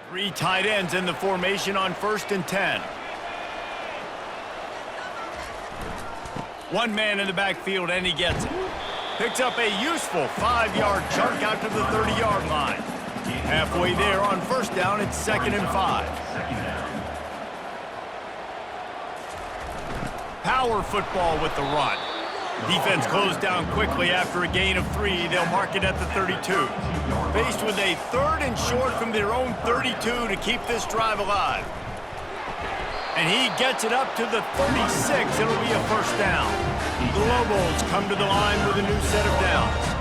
Three tight ends in the formation on 1st and 10. One man in the backfield, and he gets it. Picks up a useful 5-yard chunk out to the 30-yard line. Halfway there on 1st down, it's 2nd and 5. Power football with the run. Defense closed down quickly after a gain of 3. They'll mark it at the 32. Faced with a 3rd and short from their own 32 to keep this drive alive. And he gets it up to the 36. It'll be a 1st down. The Lobos come to the line with a new set of downs.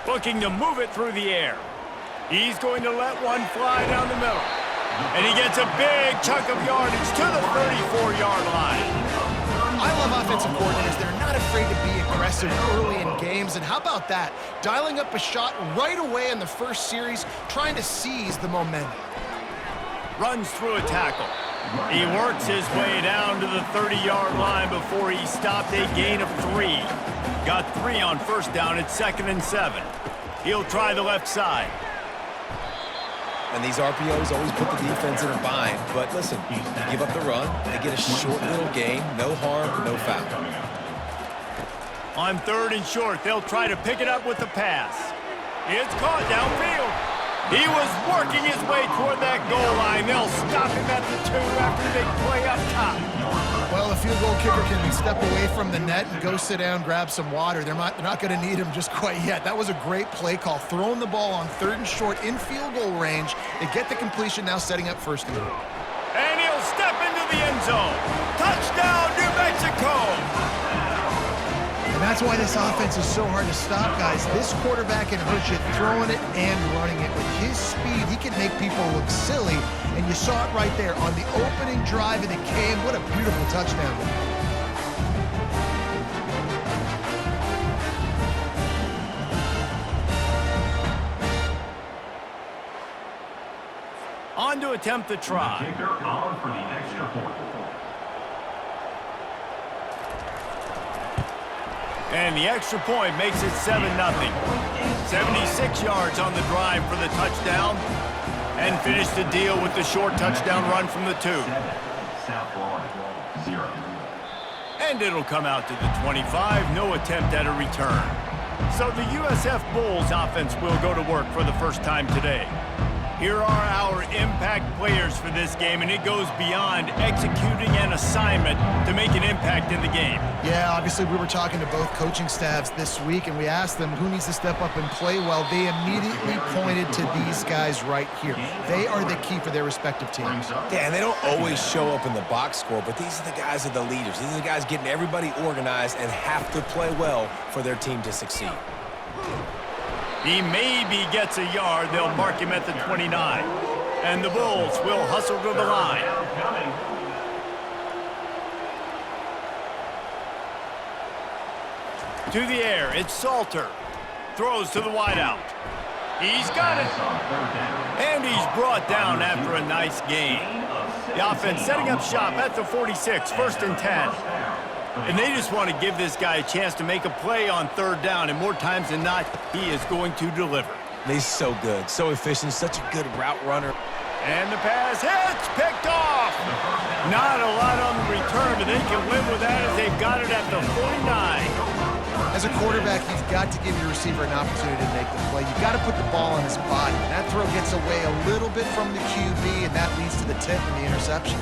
Looking to move it through the air. He's going to let one fly down the middle. And he gets a big chunk of yardage to the 34-yard line. I love offensive coordinators. They're not afraid to be aggressive early in games. And how about that? Dialing up a shot right away in the first series, trying to seize the momentum. Runs through a tackle. He works his way down to the 30-yard line before he stopped a gain of 3. Got 3 on 1st down at 2nd and 7. He'll try the left side. And these RPOs always put the defense in a bind. But listen, you give up the run, they get a short little gain, no harm, no foul. On 3rd and short, they'll try to pick it up with the pass. It's caught downfield. He was working his way toward that goal line. They'll stop him at the 2 after the big play up top. Well, a field goal kicker can step away from the net and go sit down, grab some water. They're not going to need him just quite yet. That was a great play call. Throwing the ball on 3rd and short in field goal range. They get the completion, now setting up 1st and 2. And he'll step into the end zone. Touchdown, New Mexico! And that's why this offense is so hard to stop, guys. This quarterback can hurt you throwing it and running it. With his speed, he can make people look silly. And you saw it right there on the opening drive, and it came. What a beautiful touchdown. On to attempt the try. And the extra point makes it 7-0. 76 yards on the drive for the touchdown. And finish the deal with the short touchdown run from the 2. And it'll come out to the 25. No attempt at a return. So the USF Bulls offense will go to work for the first time today. Here are our impact players for this game, and it goes beyond executing an assignment to make an impact in the game. Yeah, obviously we were talking to both coaching staffs this week, and we asked them who needs to step up and play well. They immediately pointed to these guys right here. They are the key for their respective teams. Yeah, and they don't always show up in the box score, but these are the guys that are the leaders. These are the guys getting everybody organized and have to play well for their team to succeed. He maybe gets a yard. They'll mark him at the 29. And the Bulls will hustle to the line. To the air, it's Salter. Throws to the wideout. He's got it. And he's brought down after a nice gain. The offense setting up shop at the 46, 1st and 10. And they just want to give this guy a chance to make a play on 3rd down, and more times than not, he is going to deliver. He's so good, so efficient, such a good route runner. And the pass hits, picked off. Not a lot on the return, but they can live with that as they've got it at the 49. As a quarterback, you've got to give your receiver an opportunity to make the play. You've got to put the ball on his body. That throw gets away a little bit from the QB, and that leads to the tip and the interception.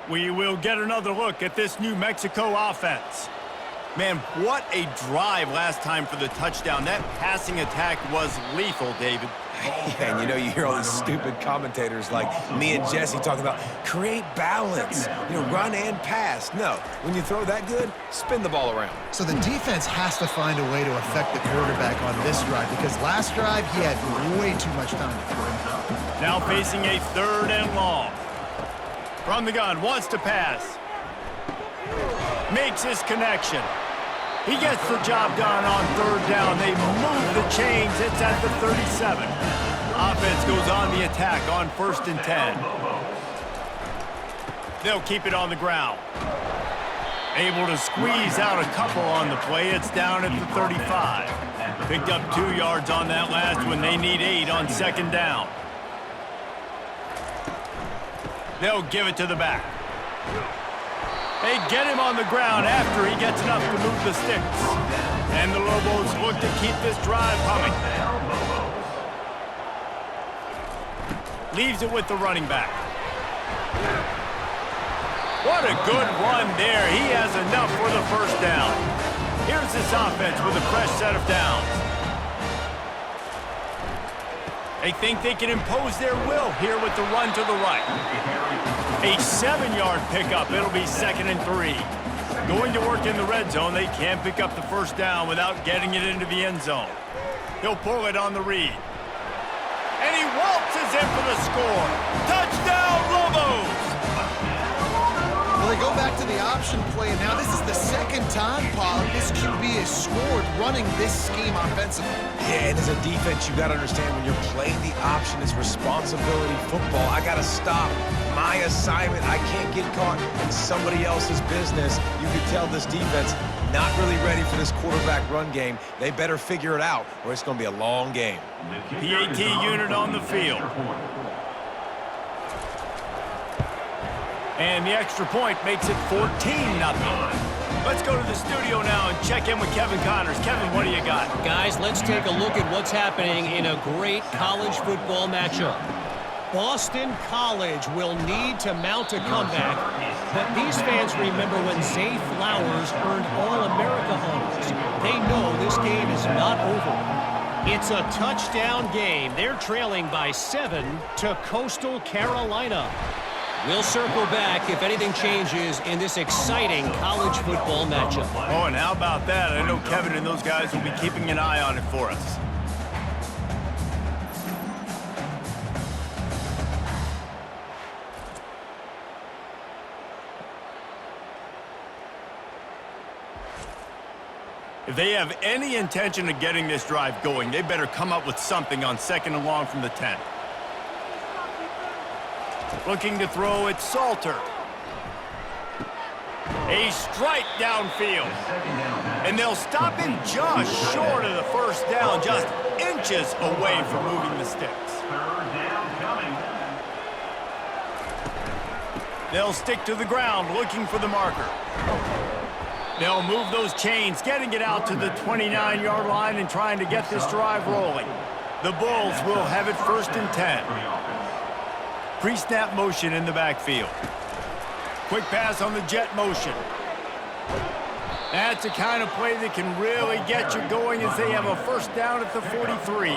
We will get another look at this New Mexico offense. Man, what a drive last time for the touchdown. That passing attack was lethal, David. Yeah, and you know, you hear all these stupid commentators like me and Jesse talking about create balance, run and pass. No, when you throw that good, spin the ball around. So the defense has to find a way to affect the quarterback on this drive, because last drive he had way too much time to throw. Now facing a 3rd and long. From the gun, wants to pass. Makes his connection. He gets the job done on 3rd down. They move the chains. It's at the 37. Offense goes on the attack on 1st and 10. They'll keep it on the ground. Able to squeeze out a couple on the play. It's down at the 35. Picked up 2 yards on that last one. They need 8 on second down. They'll give it to the back. They get him on the ground after he gets enough to move the sticks. And the Lobos look to keep this drive humming. Leaves it with the running back. What a good run there. He has enough for the first down. Here's this offense with a fresh set of downs. They think they can impose their will here with the run to the right. A 7-yard pickup. It'll be 2nd and 3. Going to work in the red zone. They can't pick up the first down without getting it into the end zone. He'll pull it on the read. And he waltzes in for the score. Touchdown, Lobos! Well, they go back to the option play, and now this is the second time, Pollard, this QB has scored running this scheme offensively. Yeah, and as a defense, you got to understand when you're playing the option, it's responsibility football. I got to stop my assignment. I can't get caught in somebody else's business. You can tell this defense not really ready for this quarterback run game. They better figure it out, or it's going to be a long game. PAT unit on the field. And the extra point makes it 14-0. Let's go to the studio now and check in with Kevin Connors. Kevin, what do you got? Guys, let's take a look at what's happening in a great college football matchup. Boston College will need to mount a comeback, but these fans remember when Zay Flowers earned All-America honors. They know this game is not over. It's a touchdown game. They're trailing by 7 to Coastal Carolina. We'll circle back if anything changes in this exciting college football matchup. Oh, and how about that? I know Kevin and those guys will be keeping an eye on it for us. If they have any intention of getting this drive going, they better come up with something on 2nd and long from the 10. Looking to throw, it's Salter. A strike downfield. And they'll stop him just short of the first down, just inches away from moving the sticks. They'll stick to the ground, looking for the marker. They'll move those chains, getting it out to the 29-yard line and trying to get this drive rolling. The Bulls will have it 1st and 10. Pre-snap motion in the backfield. Quick pass on the jet motion. That's the kind of play that can really get you going as they have a first down at the 43.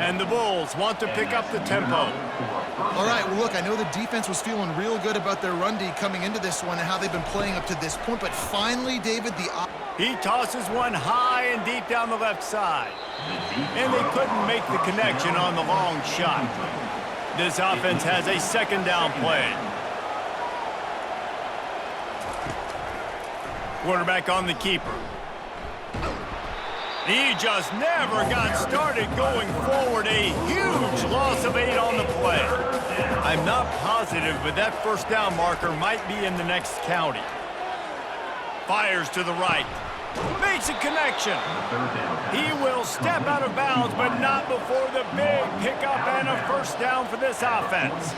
And the Bulls want to pick up the tempo. All right, well, look, I know the defense was feeling real good about their run D coming into this one and how they've been playing up to this point, but finally, David, he tosses one high and deep down the left side. And they couldn't make the connection on the long shot. This offense has a 2nd down play. Quarterback on the keeper. He just never got started going forward. A huge loss of 8 on the play. I'm not positive, but that first down marker might be in the next county. Fires to the right. Makes a connection. He will step out of bounds, but not before the big pickup and a first down for this offense.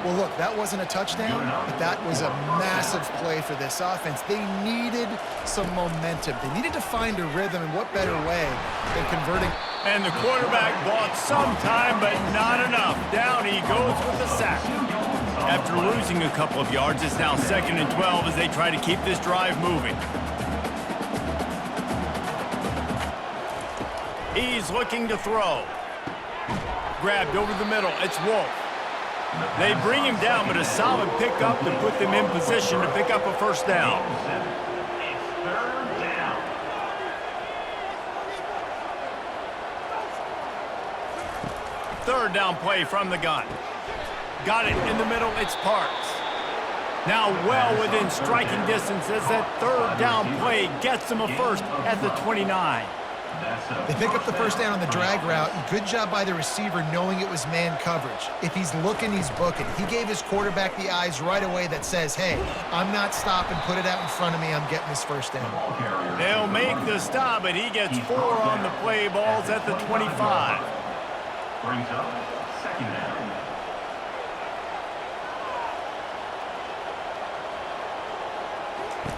Well, look, that wasn't a touchdown, but that was a massive play for this offense. They needed some momentum. They needed to find a rhythm, and what better way than converting. And the quarterback bought some time, but not enough. Down he goes with the sack. After losing a couple of yards, it's now 2nd and 12 as they try to keep this drive moving. He's looking to throw. Grabbed over the middle. It's Wolf. They bring him down, but a solid pickup to put them in position to pick up a first down. Third down play from the gun. Got it in the middle. It's Parks. Now well within striking distance as that 3rd down play gets them a first at the 29. They pick up the first down on the drag route. Good job by the receiver knowing it was man coverage. If he's looking, he's booking. He gave his quarterback the eyes right away that says, hey, I'm not stopping. Put it out in front of me. I'm getting this first down. They'll make the stop, but he gets 4 on the play. Ball's at the 25. Brings up second down.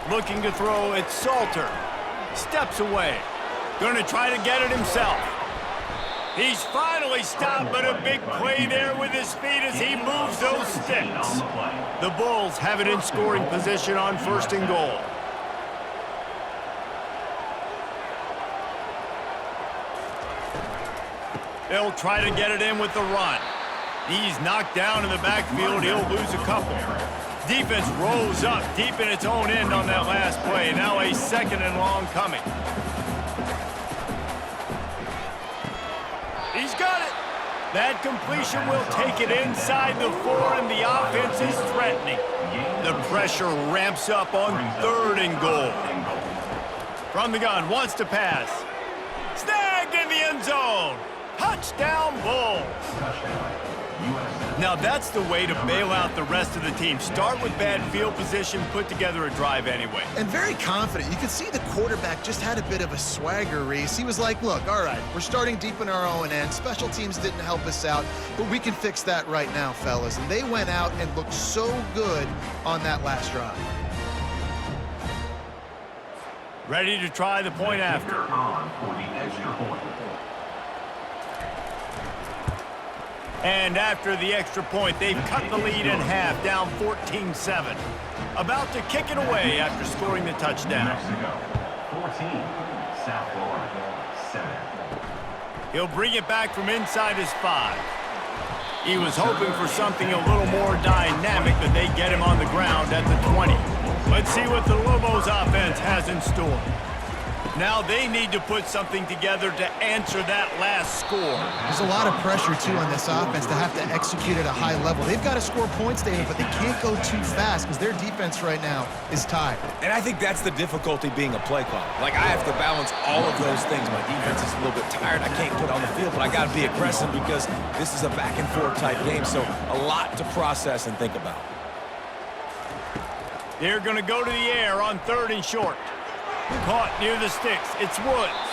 Looking to throw, it's Salter. Steps away. Going to try to get it himself. He's finally stopped, but a big play there with his feet as he moves those sticks. The Bulls have it in scoring position on 1st and goal. They'll try to get it in with the run. He's knocked down in the backfield. He'll lose a couple. Defense rolls up deep in its own end on that last play. Now a 2nd and long coming. He's got it. That completion will take it inside the 4, and the offense is threatening. The pressure ramps up on 3rd and goal. From the gun, wants to pass. Snagged in the end zone. Touchdown, Bulls. Now that's the way to bail out the rest of the team. Start with bad field position, put together a drive anyway. And very confident. You can see the quarterback just had a bit of a swagger, Reese. He was like, look, all right, we're starting deep in our own end. Special teams didn't help us out, but we can fix that right now, fellas. And they went out and looked so good on that last drive. Ready to try the point after. On for the extra point. And after the extra point, they've cut the lead in half, down 14-7. About to kick it away after scoring the touchdown. Mexico, 14. South Florida, 7. He'll bring it back from inside his 5. He was hoping for something a little more dynamic, but they get him on the ground at the 20. Let's see what the Lobos offense has in store. Now they need to put something together to answer that last score. There's a lot of pressure, too, on this offense to have to execute at a high level. They've got to score points, David, but they can't go too fast because their defense right now is tired. And I think that's the difficulty being a play caller. Like, I have to balance all of those things. My defense is a little bit tired. I can't get on the field, but I got to be aggressive because this is a back-and-forth type game, so a lot to process and think about. They're going to go to the air on 3rd and short. Caught near the sticks. It's Woods.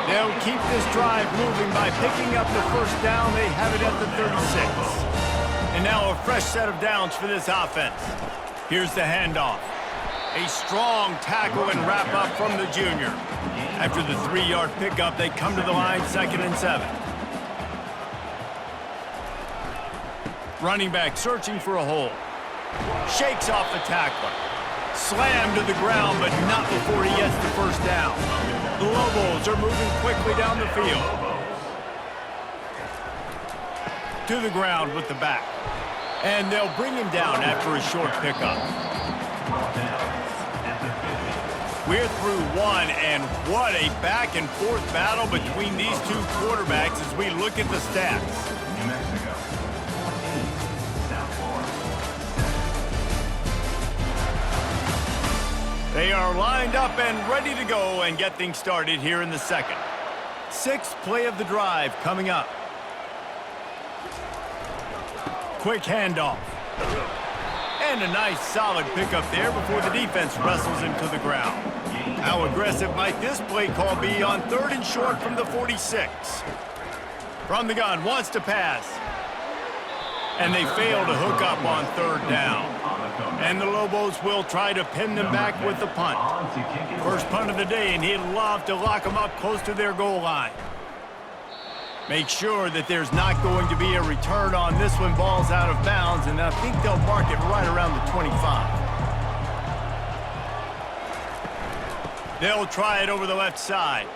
They'll keep this drive moving by picking up the first down. They have it at the 36. And now a fresh set of downs for this offense. Here's the handoff. A strong tackle and wrap up from the junior. After the 3-yard pickup, they come to the line 2nd and 7. Running back searching for a hole. Shakes off the tackler. Slammed to the ground, but not before he gets the first down. The Lobos are moving quickly down the field. To the ground with the back. And they'll bring him down after a short pickup. We're through 1, and what a back-and-forth battle between these two quarterbacks as we look at the stats. New Mexico, 14. South Florida. They are lined up and ready to go and get things started here in the 2nd. 6th play of the drive coming up. Quick handoff. And a nice solid pickup there before the defense wrestles him to the ground. How aggressive might this play call be on 3rd and short from the 46? From the gun, wants to pass. And they fail to hook up on 3rd down. And the Lobos will try to pin them back with the punt. First punt of the day, and he'd love to lock them up close to their goal line. Make sure that there's not going to be a return on this one. Ball's out of bounds, and I think they'll mark it right around the 25. They'll try it over the left side.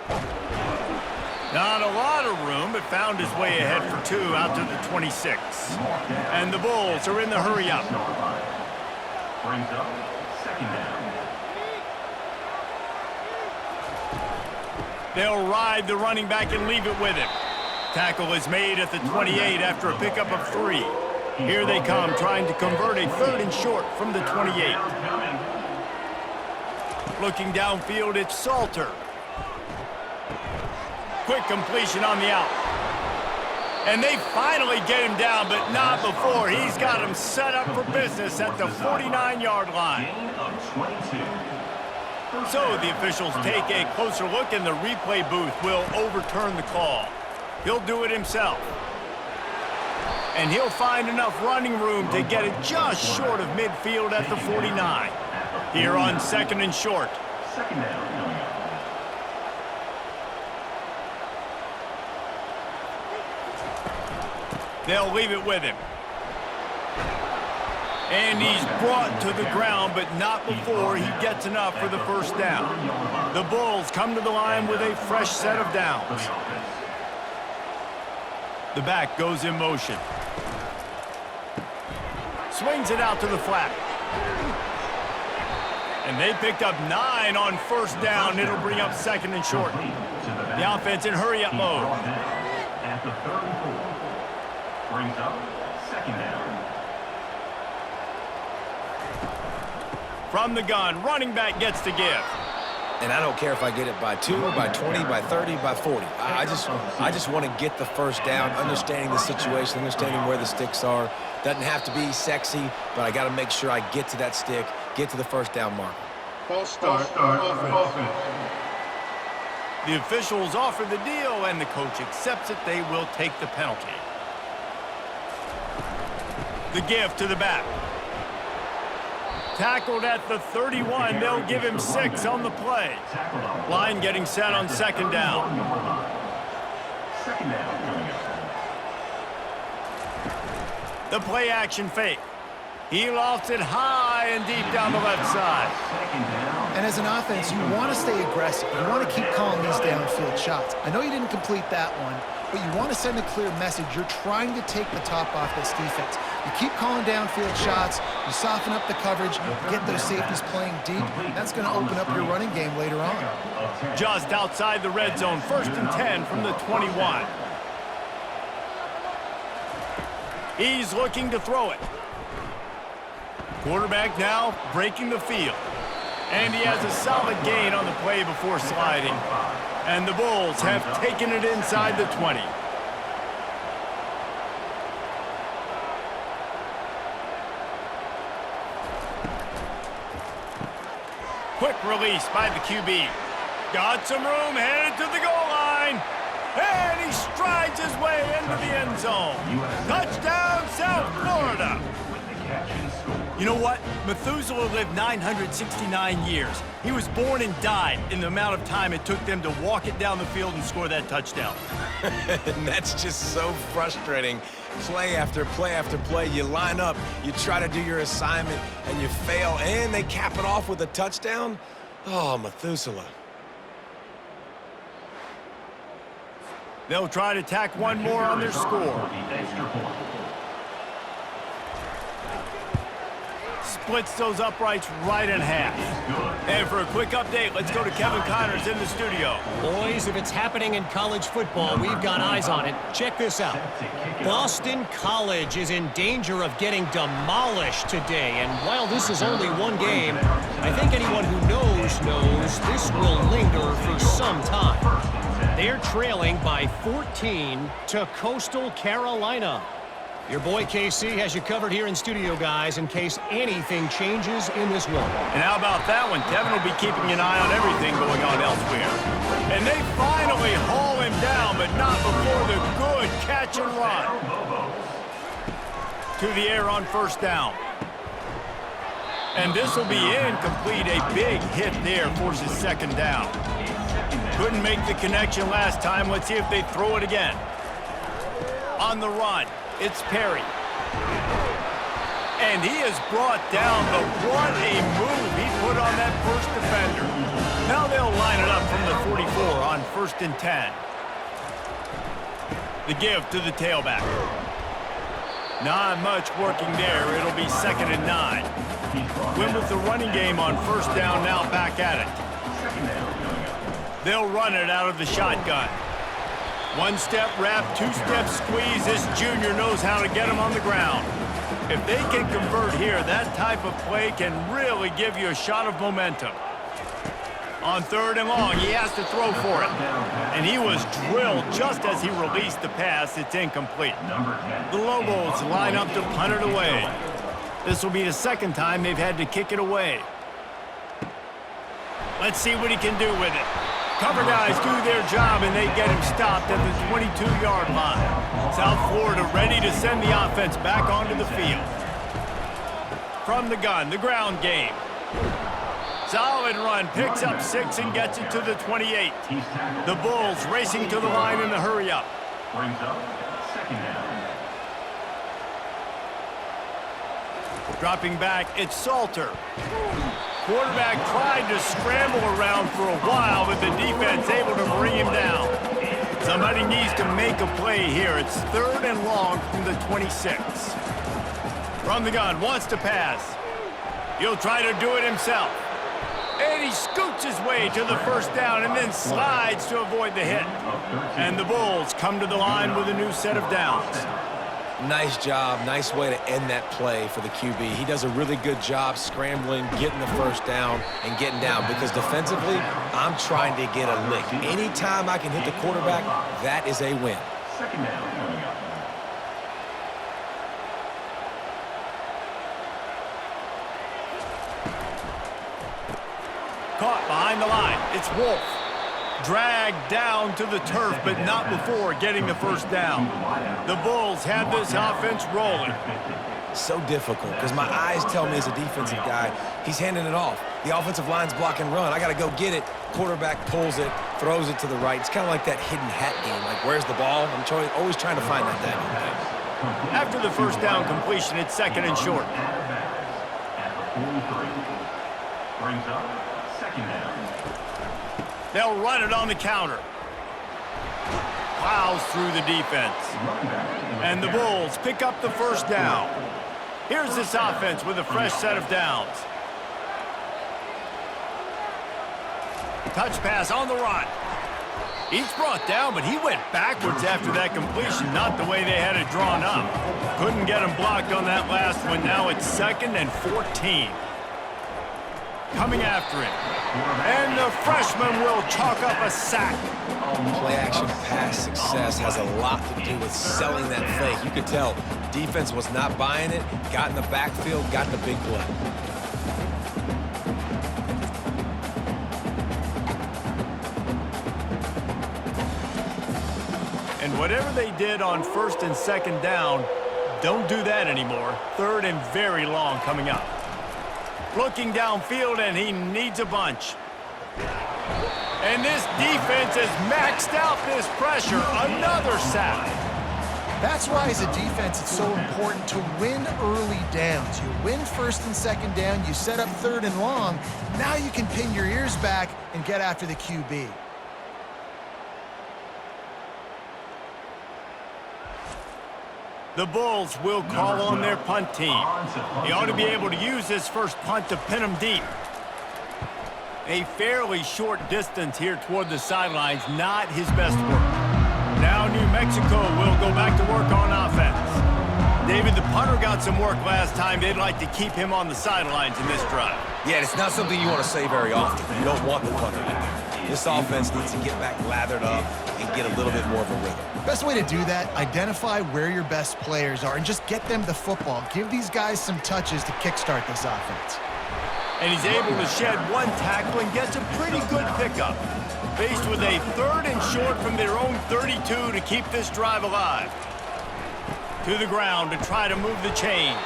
Not a lot of room, but found his way ahead for 2 out to the 26. And the Bulls are in the hurry-up. Brings up second down. They'll ride the running back and leave it with him. Tackle is made at the 28 after a pickup of 3. Here they come, trying to convert a 3rd and short from the 28. Looking downfield, it's Salter. quick completion on the out. And they finally get him down, but not before. He's got him set up for business at the 49-yard line. Gain of 22. So the officials take a closer look, and the replay booth will overturn the call. He'll do it himself. And he'll find enough running room to get it just short of midfield at the 49. Here on second and short. Second down coming up. They'll leave it with him. And he's brought to the ground, but not before he gets enough for the first down. The Bulls come to the line with a fresh set of downs. The back goes in motion. Swings it out to the flat. And they picked up 9 on first down. It'll bring up second and short. The offense in hurry-up mode. At the 34. Brings up second down. From the gun, running back gets to give. And I don't care if I get it by 2, by 20, by 30, by 40. I just want to get the first down, understanding the situation, understanding where the sticks are. Doesn't have to be sexy, but I got to make sure I get to that stick, get to the first down mark. False start. Offense. The officials offer the deal, and the coach accepts it. They will take the penalty. The give to the back. Tackled at the 31. They'll give him 6 on the play. Line getting set on second down. Second down coming up. The play action fake. He lofts it high and deep down the left side. Second down. And as an offense, you want to stay aggressive. You want to keep calling these downfield shots. I know you didn't complete that one, but you want to send a clear message. You're trying to take the top off this defense. You keep calling downfield shots, you soften up the coverage, get those safeties playing deep. That's going to open up your running game later on. Just outside the red zone, first and 10 from the 21. He's looking to throw it. Quarterback now breaking the field. And he has a solid gain on the play before sliding. And the Bulls have taken it inside the 20. Quick release by the QB. Got some room, headed to the goal line. And he strides his way into the end zone. Touchdown, South Florida. You know what? Methuselah lived 969 years. He was born and died in the amount of time it took them to walk it down the field and score that touchdown. And that's just so frustrating. Play after play after play. You line up, you try to do your assignment, and you fail, and they cap it off with a touchdown? Oh, Methuselah. They'll try to tack one more on their score. Splits those uprights right in half. And for a quick update, let's go to Kevin Connors in the studio. Boys, if it's happening in college football, we've got eyes on it. Check this out. Boston College is in danger of getting demolished today. And while this is only one game, I think anyone who knows this will linger for some time. They're trailing by 14 to Coastal Carolina. Your boy KC has you covered here in studio, guys, in case anything changes in this one. And how about that one? Kevin will be keeping an eye on everything going on elsewhere. And they finally haul him down, but not before the good catch and run. To the air on first down. And this will be incomplete. A big hit there forces second down. Couldn't make the connection last time. Let's see if they throw it again. On the run. It's Perry. And he is brought down, but what a move he put on that first defender. Now they'll line it up from the 44 on first and 10. The give to the tailback. Not much working there. It'll be second and 9. Win with the running game on first down, now back at it. They'll run it out of the shotgun. One-step wrap, two-step squeeze. This junior knows how to get him on the ground. If they can convert here, that type of play can really give you a shot of momentum. On 3rd and long, he has to throw for it. And he was drilled just as he released the pass. It's incomplete. The Lobos line up to punt it away. This will be the 2nd time they've had to kick it away. Let's see what he can do with it. Cover guys do their job, and they get him stopped at the 22-yard line. South Florida ready to send the offense back onto the field. From the gun, the ground game. Solid run, picks up 6 and gets it to the 28. The Bulls racing to the line in the hurry-up. Brings up 2nd down. Dropping back, it's Salter. Quarterback tried to scramble around for a while, but the defense able to bring him down. Somebody needs to make a play here. It's 3rd and long from the 26. From the gun, wants to pass. He'll try to do it himself. And he scoots his way to the 1st down and then slides to avoid the hit. And the Bulls come to the line with a new set of downs. Nice job. Nice way to end that play for the QB. He does a really good job scrambling, getting the 1st down, and getting down. Because defensively, I'm trying to get a lick. Anytime I can hit the quarterback, that is a win. 2nd down coming up. Caught behind the line. It's Wolf. Dragged down to the turf, but not before getting the 1st down. The Bulls have this offense rolling. So difficult, because my eyes tell me as a defensive guy, he's handing it off. The offensive line's block and run. I got to go get it. Quarterback pulls it, throws it to the right. It's kind of like that hidden hat game. Like, where's the ball? I'm always trying to find that thing. After the 1st down completion, it's 2nd and short. At the 43. Brings up 2nd down. They'll run it on the counter. Plows through the defense. And the Bulls pick up the 1st down. Here's this offense with a fresh set of downs. Touch pass on the run. He's brought down, but he went backwards after that completion, not the way they had it drawn up. Couldn't get him blocked on that last one. Now it's 2nd and 14. Coming after it. And the freshman will chalk up a sack. Play-action pass success has a lot to do with selling that fake. You could tell defense was not buying it, got in the backfield, got the big play. And whatever they did on 1st and 2nd down, don't do that anymore. 3rd and very long coming up. Looking downfield, and he needs a bunch. And this defense has maxed out this pressure. Another sack. That's why, as a defense, it's so important to win early downs. You win 1st and 2nd down, you set up 3rd and long. Now you can pin your ears back and get after the QB. The Bulls will call on their punt team. He ought to be able to use his 1st punt to pin them deep. A fairly short distance here toward the sidelines, not his best work. Now New Mexico will go back to work on offense. David, the punter got some work last time. They'd like to keep him on the sidelines in this drive. Yeah, it's not something you want to say very often. You don't want the punter. This offense needs to get back lathered up and get a little bit more of a rhythm. Best way to do that, identify where your best players are and just get them the football. Give these guys some touches to kickstart this offense. And he's able to shed one tackle and gets a pretty good pickup. Faced with a 3rd and short from their own 32 to keep this drive alive. To the ground to try to move the chains.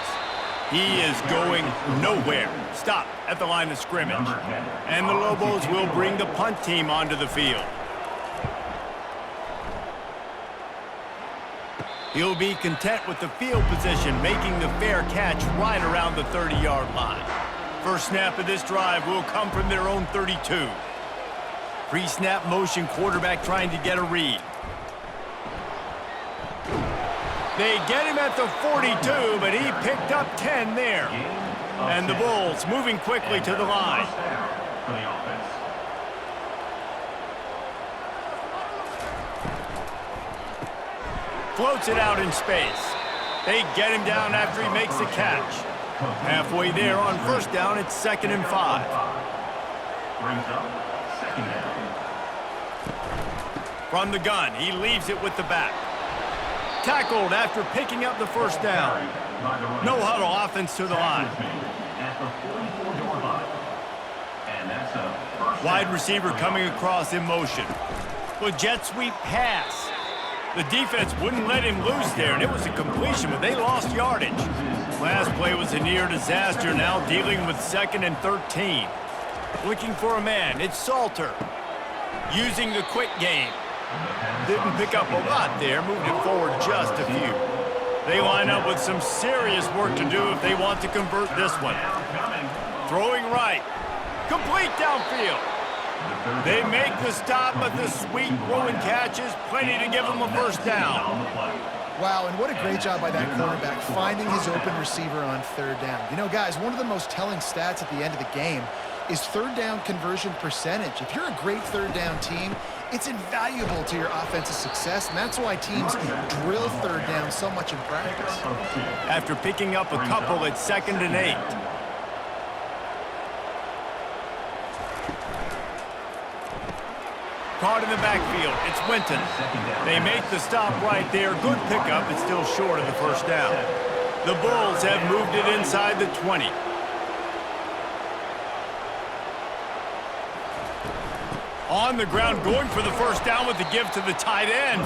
He is going nowhere. Stop at the line of scrimmage. And the Lobos will bring the punt team onto the field. He'll be content with the field position, making the fair catch right around the 30-yard line. First snap of this drive will come from their own 32. Pre-snap motion, quarterback trying to get a read. They get him at the 42, but he picked up 10 there. And the Bulls moving quickly to the line. For the offense. Floats it out in space. They get him down after he makes the catch. Halfway there on 1st down, it's 2nd and 5. Brings up From the gun, he leaves it with the back. Tackled after picking up the first down. No huddle offense to the line. At the 44-yard line. And that's a first Wide down. receiver coming across in motion. With jet sweep pass. The defense wouldn't let him loose there, and it was a completion, but they lost yardage. Last play was a near disaster, now dealing with 2nd and 13. Looking for a man, it's Salter. Using the quick game. Didn't pick up a lot there, moved it forward just a few. They line up with some serious work to do if they want to convert this one. Throwing right. Complete downfield. They make the stop, but the sweet throwing catch is plenty to give them a first down. Wow, and what a great job by that quarterback finding his open receiver on 3rd down. You know, guys, one of the most telling stats at the end of the game is 3rd down conversion percentage. If you're a great 3rd down team, it's invaluable to your offensive success, and that's why teams drill 3rd down so much in practice. After picking up a couple at 2nd and 8. Caught in the backfield, it's Winton. They make the stop right there. Good pickup, but still short of the first down. The Bulls have moved it inside the 20. On the ground, going for the first down with the give to the tight end.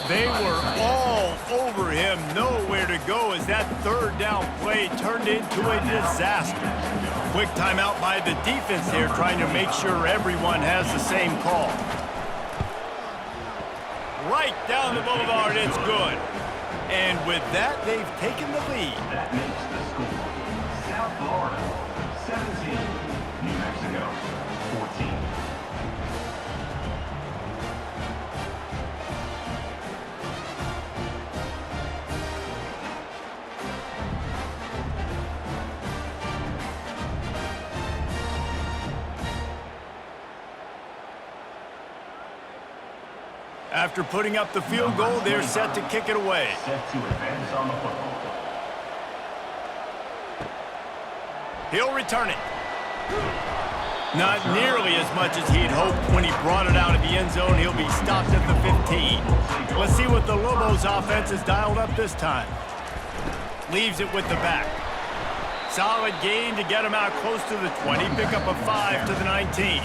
They were all over him, nowhere to go as that 3rd down play turned into a disaster. Quick timeout by the defense there, trying to make sure everyone has the same call. Right down the boulevard, it's good. And with that, they've taken the lead. That makes the score. South Florida, 17. New Mexico, 14. After putting up the field goal, they're set to kick it away. Set to advance on the football. He'll return it. Not nearly as much as he'd hoped when he brought it out of the end zone. He'll be stopped at the 15. Let's see what the Lobos offense has dialed up this time. Leaves it with the back. Solid gain to get him out close to the 20. Pick up a 5 to the 19.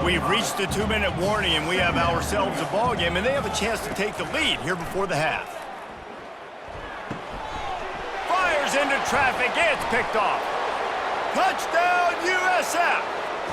We've reached the 2-minute warning, and we have ourselves a ball game, and they have a chance to take the lead here before the half. Fires into traffic. It's picked off. Touchdown, USF.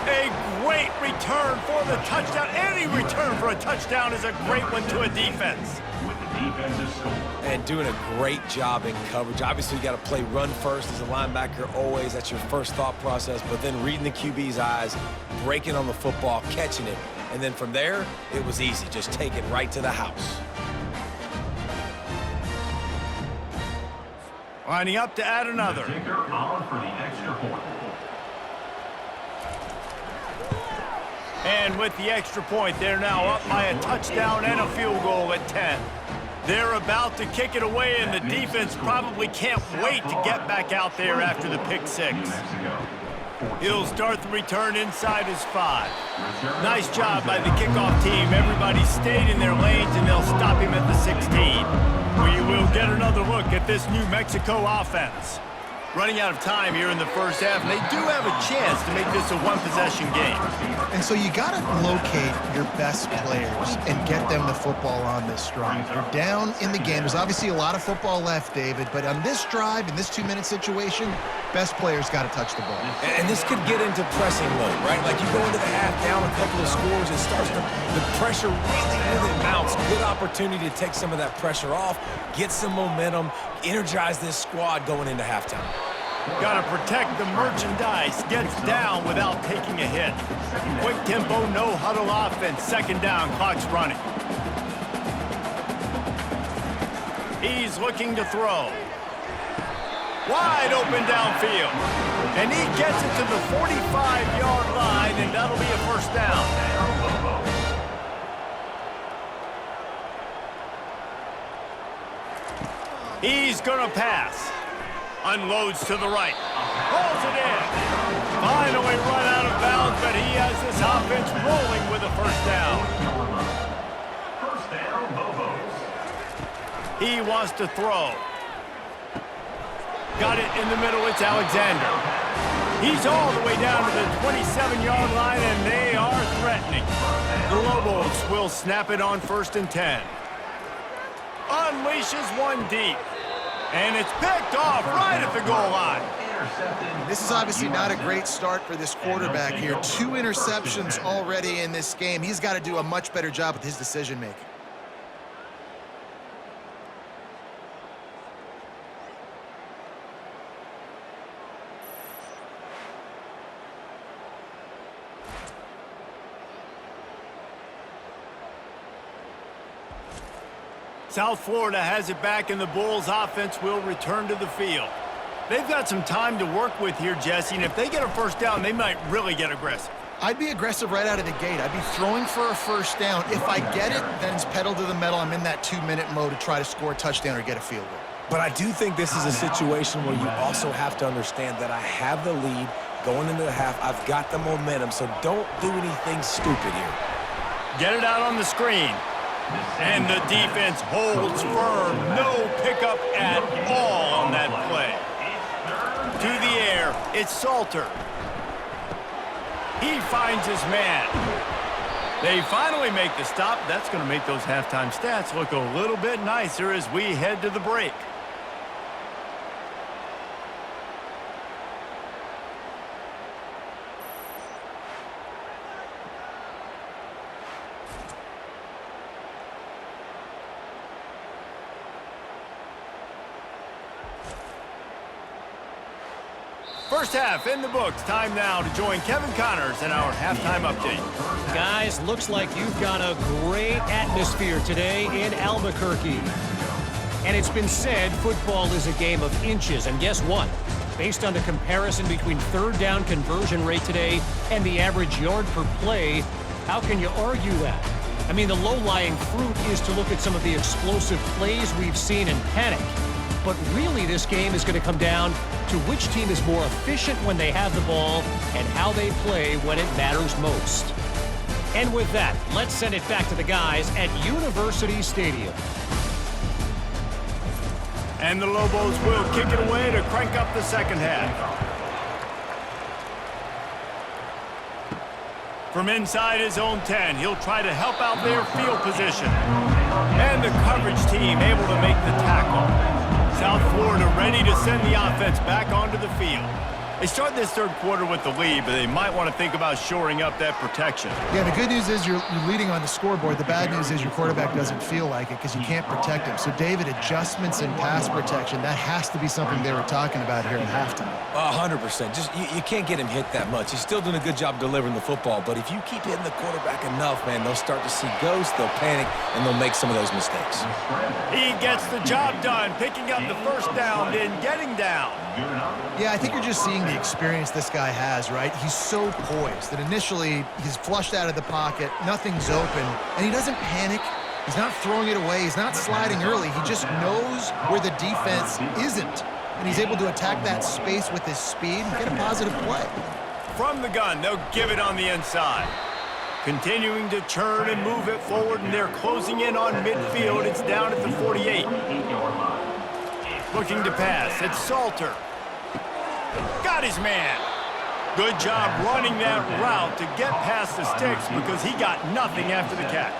A great return for the touchdown. Any return for a touchdown is a great one to a defense. With the defensive score. And doing a great job in coverage. Obviously, you got to play run first as a linebacker always. That's your first thought process. But then reading the QB's eyes, breaking on the football, catching it. And then from there, it was easy. Just take it right to the house. Lining up to add another. The kicker on for the extra point. And with the extra point, they're now up by a touchdown and a field goal at 10. They're about to kick it away, and the defense probably can't wait to get back out there after the pick 6. He'll start the return inside his 5. Nice job by the kickoff team. Everybody stayed in their lanes, and they'll stop him at the 16. We will get another look at this New Mexico offense. Running out of time here in the first half, and they do have a chance to make this a one-possession game. And so you got to locate your best players and get them the football on this drive. You're down in the game. There's obviously a lot of football left, David, but on this drive, in this 2-minute situation, best players got to touch the ball. And this could get into pressing mode, right? Like you go into the half down a couple of scores, it starts to, the pressure really mounts. Good opportunity to take some of that pressure off, get some momentum, energize this squad going into halftime. Got to protect the merchandise. Gets down without taking a hit. Quick tempo, no huddle offense. 2nd down, clock's running. He's looking to throw. Wide open downfield. And he gets it to the 45-yard line, and that'll be a first down. He's going to pass. Unloads to the right. Pulls it in. Finally run out of bounds, but he has this offense rolling with a first down. He wants to throw. Got it in the middle. It's Alexander. He's all the way down to the 27-yard line, and they are threatening. The Lobos will snap it on 1st and 10. Unleashes one deep. And it's picked off right at the goal line. This is obviously not a great start for this quarterback here. 2 interceptions already in this game. He's got to do a much better job with his decision-making. South Florida has it back, and the Bulls offense will return to the field. They've got some time to work with here, Jesse, and if they get a first down, they might really get aggressive. I'd be aggressive right out of the gate. I'd be throwing for a first down. If I get it, then it's pedal to the metal. I'm in that 2-minute mode to try to score a touchdown or get a field goal. But I do think this is a situation where you also have to understand that I have the lead going into the half. I've got the momentum, so don't do anything stupid here. Get it out on the screen. And the defense holds firm. No pickup at all on that play. To the air, it's Salter. He finds his man. They finally make the stop. That's going to make those halftime stats look a little bit nicer as we head to the break. First half in the books. Time now to join Kevin Connors in our halftime update. Guys, looks like you've got a great atmosphere today in Albuquerque. And it's been said football is a game of inches. And guess what? Based on the comparison between third down conversion rate today and the average yard per play, how can you argue that? I mean, the low-lying fruit is to look at some of the explosive plays we've seen and panic. But really, this game is going to come down to which team is more efficient when they have the ball and how they play when it matters most. And with that, let's send it back to the guys at University Stadium. And the Lobos will kick it away to crank up the second half. From inside his own 10, he'll try to help out their field position. And the coverage team able to make the tackle. South Florida ready to send the offense back onto the field. They start this third quarter with the lead, but they might want to think about shoring up that protection. Yeah, the good news is you're leading on the scoreboard. The bad news is your quarterback doesn't feel like it because you can't protect him. So, David, adjustments in pass protection, that has to be something they were talking about here at halftime. 100%. Just you can't get him hit that much. He's still doing a good job delivering the football, but if you keep hitting the quarterback enough, man, they'll start to see ghosts, they'll panic, and they'll make some of those mistakes. He gets the job done, picking up the first down, then getting down. Yeah, I think you're just seeing the experience this guy has, right? He's so poised that initially he's flushed out of the pocket, nothing's open, and he doesn't panic. He's not throwing it away. He's not sliding early. He just knows where the defense isn't, and he's able to attack that space with his speed and get a positive play. From the gun, they'll give it on the inside. Continuing to turn and move it forward, and they're closing in on midfield. It's down at the 48. Looking to pass. It's Salter. Got his man. Good job running that route to get past the sticks because he got nothing after the catch.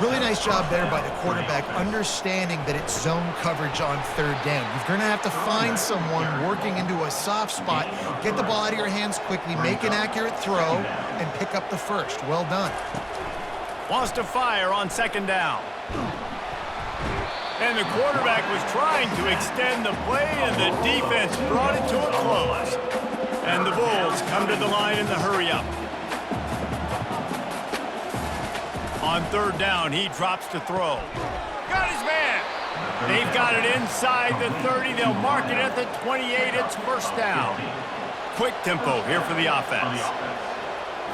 Really nice job there by the quarterback, understanding that it's zone coverage on third down. You're going to have to find someone working into a soft spot, get the ball out of your hands quickly, make an accurate throw, and pick up the first. Well done. Wants to fire on second down. And the quarterback was trying to extend the play, and the defense brought it to a close. And the Bulls come to the line in the hurry-up. On third down, he drops to throw. Got his man. They've got it inside the 30. They'll mark it at the 28. It's first down. Quick tempo here for the offense.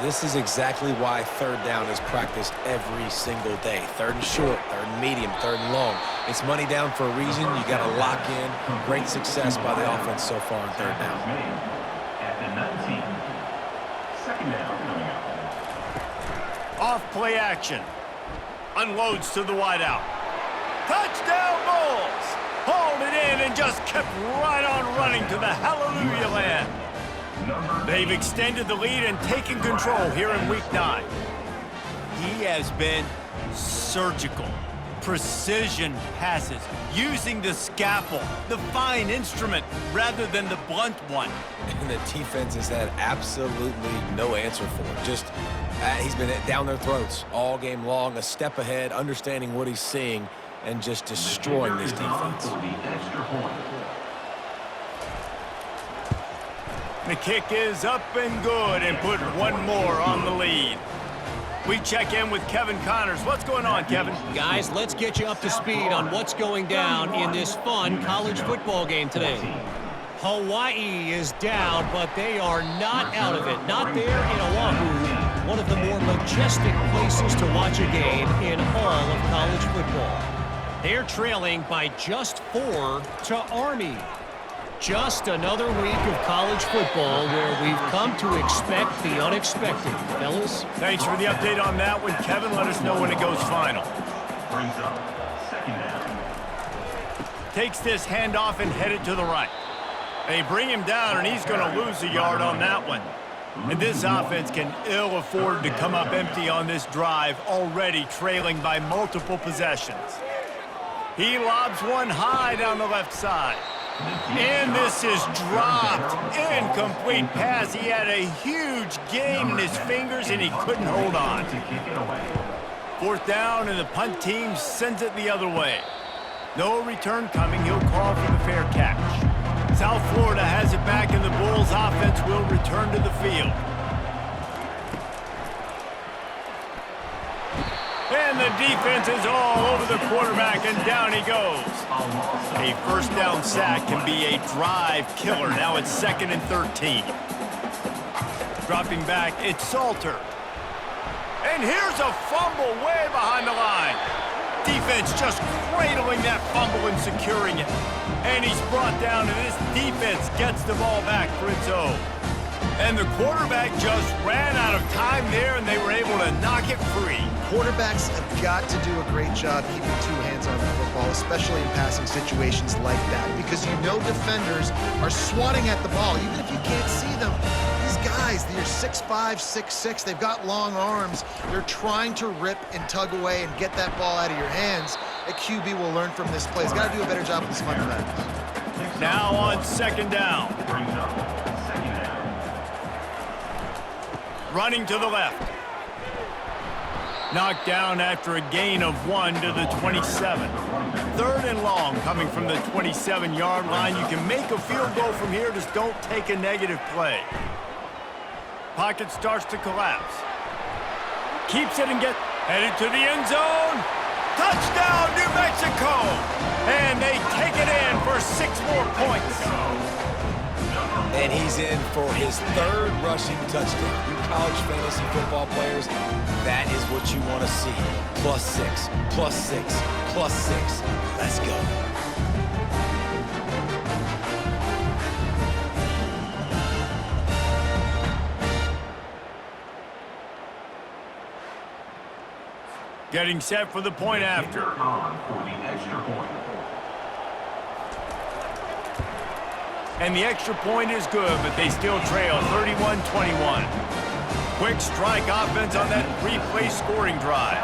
This is exactly why third down is practiced every single day. Third and short, third and medium, third and long. It's money down for a reason. You got to lock in. Great success by the offense so far on third down. At the 19. Second down coming up. Off play action. Unloads to the wideout. Touchdown Bulls! Hauled it in and just kept right on running to the hallelujah land. They've extended the lead and taken control here in Week 9. He has been surgical. Precision passes, using the scalpel, the fine instrument, rather than the blunt one. And the defense has had absolutely no answer for it. Just, he's been down their throats all game long, a step ahead, understanding what he's seeing, and just destroying this defense. The kick is up and good and put one more on the lead. We check in with Kevin Connors. What's going on, Kevin? Guys, let's get you up to speed on what's going down in this fun college football game today. Hawaii is down, but they are not out of it. Not there in Oahu, one of the more majestic places to watch a game in all of college football. They're trailing by just 4 to Army. Just another week of college football where we've come to expect the unexpected, fellas. Thanks for the update on that one, Kevin. Let us know when it goes final. Brings up second down. Takes this handoff and headed to the right. They bring him down, and he's going to lose a yard on that one. And this offense can ill afford to come up empty on this drive, already trailing by multiple possessions. He lobs one high down the left side. And this is dropped. Incomplete pass. He had a huge gain in his fingers, and he couldn't hold on. 4th down, and the punt team sends it the other way. No return coming. He'll call for the fair catch. South Florida has it back, and the Bulls offense will return to the field. And the defense is all over the quarterback, and down he goes. A first down sack can be a drive killer. Now it's 2nd and 13. Dropping back, it's Salter. And here's a fumble way behind the line. Defense just cradling that fumble and securing it. And he's brought down, and this defense gets the ball back for its own. And the quarterback just ran out of time there, and they were able to knock it free. Quarterbacks have got to do a great job keeping 2 hands on the football, especially in passing situations like that, because you know defenders are swatting at the ball. Even if you can't see them, these guys, they're 6'5", 6'6", they've got long arms. They're trying to rip and tug away and get that ball out of your hands. A QB will learn from this play. He's got to do a better job with his fundamentals. Now on 2nd down. Running to the left. Knocked down after a gain of 1 to the 27. 3rd and long coming from the 27-yard line. You can make a field goal from here, just don't take a negative play. Pocket starts to collapse. Keeps it and gets headed to the end zone. Touchdown, New Mexico! And they take it in for 6 more points. And he's in for his 3rd rushing touchdown. You college fantasy football players, that is what you want to see. +6, +6, +6. Let's go. Getting set for the point after. On for the extra point. And the extra point is good, but they still trail 31-21. Quick strike offense on that 3-play scoring drive.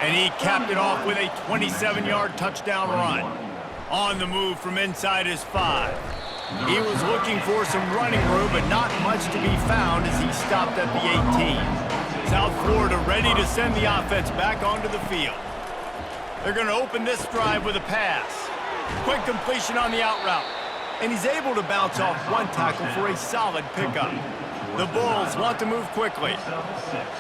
And he capped it off with a 27-yard touchdown run. On the move from inside his 5. He was looking for some running room, but not much to be found as he stopped at the 18. South Florida ready to send the offense back onto the field. They're going to open this drive with a pass. Quick completion on the out route. And he's able to bounce off 1 tackle for a solid pickup. The Bulls want to move quickly.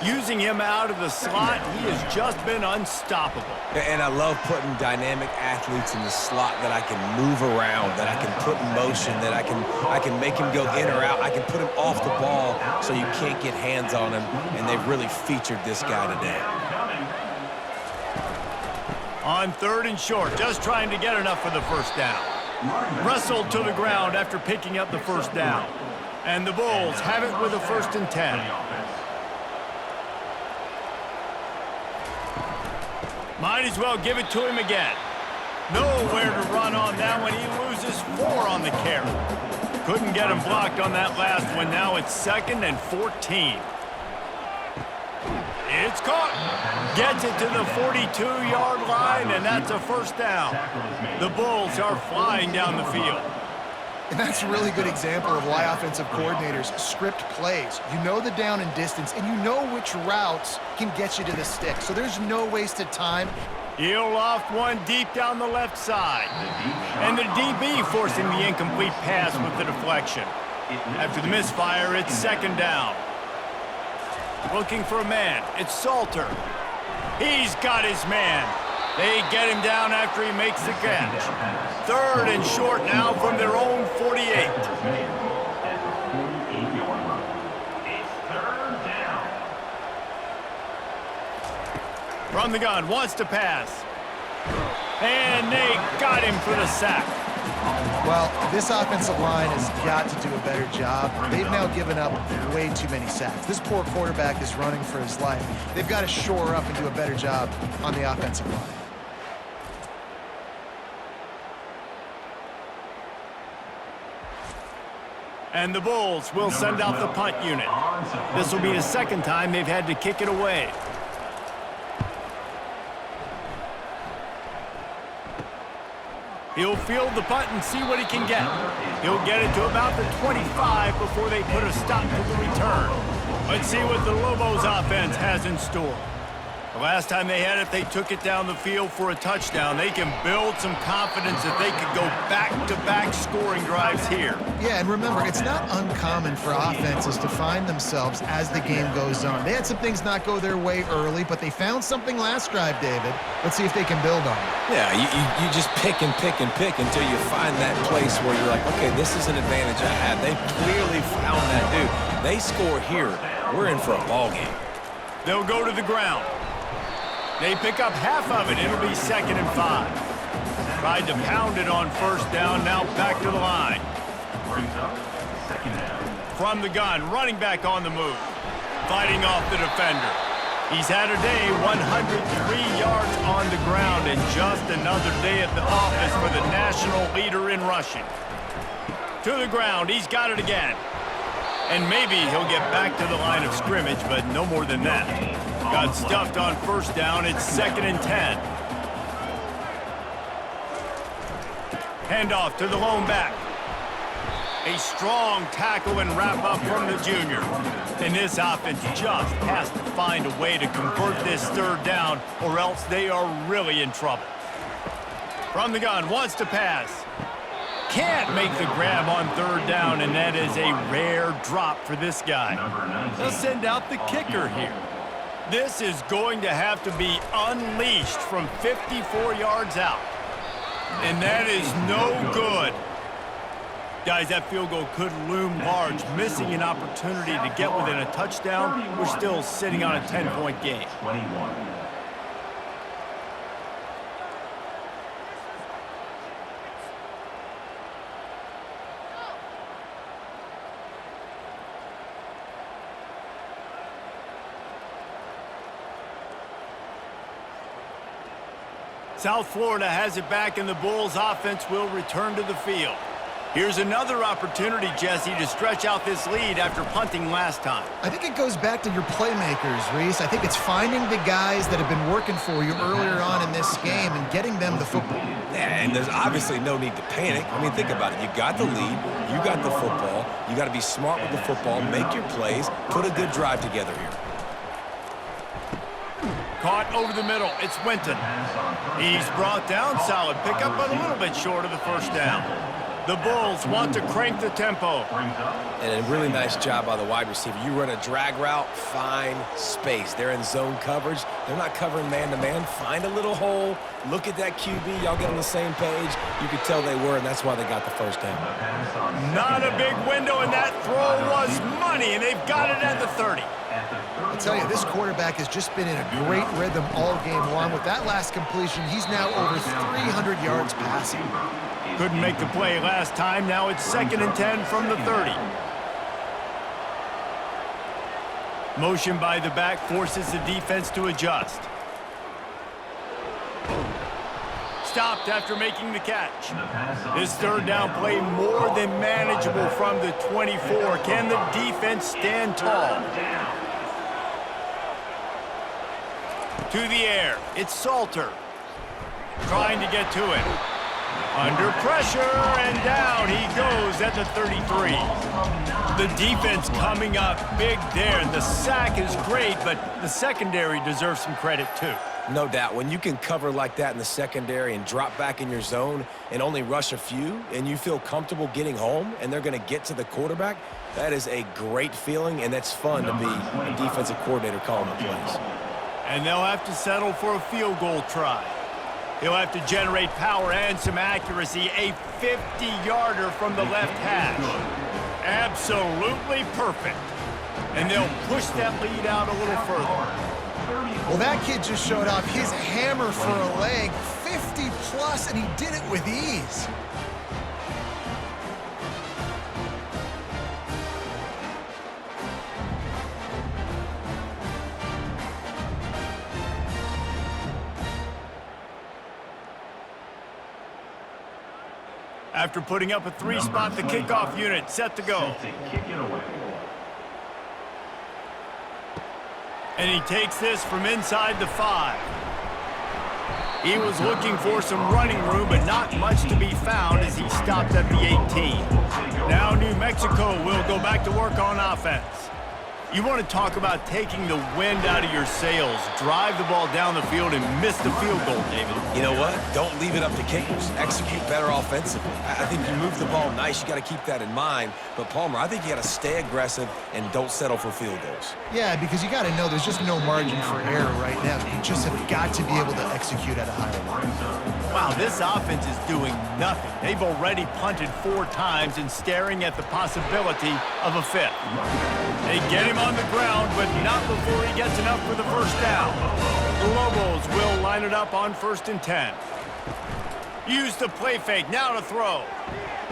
Using him out of the slot, he has just been unstoppable. And I love putting dynamic athletes in the slot that I can move around, that I can put in motion, that I can make him go in or out. I can put him off the ball so you can't get hands on him, and they've really featured this guy today. On 3rd and short, just trying to get enough for the first down. Wrestled to the ground after picking up the first down. And the Bulls have it with a 1st and 10. Might as well give it to him again. Nowhere to run on that one. He loses 4 on the carry. Couldn't get him blocked on that last one. Now it's 2nd and 14. It's caught. Gets it to the 42-yard line, and that's a first down. The Bulls are flying down the field. And that's a really good example of why offensive coordinators script plays. You know the down and distance, and you know which routes can get you to the stick. So there's no wasted time. He'll loft one deep down the left side. And the DB forcing the incomplete pass with the deflection. After the misfire, it's 2nd down. Looking for a man. It's Salter. He's got his man. They get him down after he makes the catch. 3rd and short now from their own 48. It's 3rd down. From the gun, wants to pass. And they got him for the sack. Well, this offensive line has got to do a better job. They've now given up way too many sacks. This poor quarterback is running for his life. They've got to shore up and do a better job on the offensive line. And the Bulls will send out the punt unit. This will be the 2nd time they've had to kick it away. He'll field the punt and see what he can get. He'll get it to about the 25 before they put a stop to the return. Let's see what the Lobos offense has in store. The last time they had it, they took it down the field for a touchdown. They can build some confidence that they could go back-to-back scoring drives here. Yeah, and remember, it's not uncommon for offenses to find themselves as the game goes on. They had some things not go their way early, but they found something last drive, David. Let's see if they can build on it. Yeah, you just pick and pick and pick until you find that place where you're like, okay, this is an advantage I have. They clearly found that, dude. They score here, we're in for a ball game. They'll go to the ground. They pick up half of it. It'll be 2nd and 5. Tried to pound it on 1st down. Now back to the line. Brings up 2nd down. From the gun, running back on the move. Fighting off the defender. He's had a day, 103 yards on the ground, and just another day at the office for the national leader in rushing. To the ground, he's got it again. And maybe he'll get back to the line of scrimmage, but no more than that. Got stuffed on 1st down. It's 2nd and 10. Handoff to the lone back. A strong tackle and wrap up from the junior. And this offense just has to find a way to convert this 3rd down, or else they are really in trouble. From the gun, wants to pass. Can't make the grab on 3rd down, and that is a rare drop for this guy. They'll send out the kicker here. This is going to have to be unleashed from 54 yards out. And that is no good. Guys, that field goal could loom large. Missing an opportunity to get within a touchdown. We're still sitting on a 10-point game. 21. South Florida has it back, and the Bulls offense will return to the field. Here's another opportunity, Jesse, to stretch out this lead after punting last time. I think it goes back to your playmakers, Reese. I think it's finding the guys that have been working for you earlier on in this game and getting them the football. Yeah, and there's obviously no need to panic. I mean, think about it. You got the lead. You got the football. You got to be smart with the football, make your plays, put a good drive together here. Caught over the middle. It's Winton. He's brought down. Solid pickup, but a little bit short of the 1st down. The Bulls want to crank the tempo. And a really nice job by the wide receiver. You run a drag route, find space. They're in zone coverage. They're not covering man-to-man. Find a little hole. Look at that QB. Y'all get on the same page. You could tell they were, and that's why they got the 1st down. Not a big window, and that throw was money, and they've got it at the 30. I tell you, this quarterback has just been in a great rhythm all game long. With that last completion, he's now over 300 yards passing. Couldn't make the play last time. Now it's 2nd and 10 from the 30. Motion by the back forces the defense to adjust. stopped after making the catch. This third down play more than manageable from the 24. Can the defense stand tall? To the air, it's Salter. Trying to get to it. Under pressure, and down he goes at the 33. The defense coming up big there. The sack is great, but the secondary deserves some credit too. No doubt. When you can cover like that in the secondary and drop back in your zone and only rush a few, and you feel comfortable getting home and they're going to get to the quarterback, that is a great feeling, and that's fun to be a defensive coordinator calling the plays. And they'll have to settle for a field goal try. He'll have to generate power and some accuracy. A 50-yarder from the left hash. Absolutely perfect. And they'll push that lead out a little further. Well, that kid just showed off his hammer for a leg, 50-plus, and he did it with ease. After putting up a three-spot, the kickoff unit set to go. And he takes this from inside the 5. He was looking for some running room, but not much to be found as he stopped at the 18. Now New Mexico will go back to work on offense. You want to talk about taking the wind out of your sails. Drive the ball down the field and miss the field goal, David. You know what? Don't leave it up to kickers. Execute better offensively. I think you move the ball nice. You got to keep that in mind. But, Palmer, I think you got to stay aggressive and don't settle for field goals. Yeah, because you got to know there's just no margin for error right now. You just have got to be able to execute at a higher level. Wow, this offense is doing nothing. They've already punted 4 times and staring at the possibility of a 5th. They get him on the ground, but not before he gets enough for the first down. The Lobos will line it up on 1st and 10. Use the play fake, now to throw.